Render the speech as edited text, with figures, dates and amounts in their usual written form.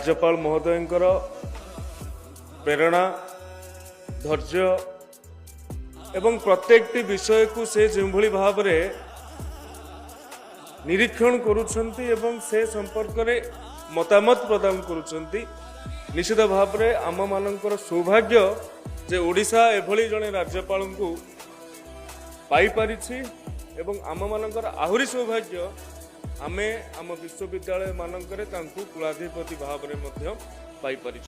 राज्यपाल महोदयंकर प्रेरणा धैर्य एवं प्रत्येक विषय को से जो भाव में निरीक्षण करुछंती एवं से संपर्क में मतामत प्रदान करुछंती। निश्चित भाव में आम मानकर सौभाग्य जे ओडिशा एभली जने राज्यपाल को पाई पारिछि एवं आम मानकर आहुरी सौभाग्य आमे आम विश्वविद्यालय मानकरे तांकु कुलाधिपति भाव में पाई पारिछि।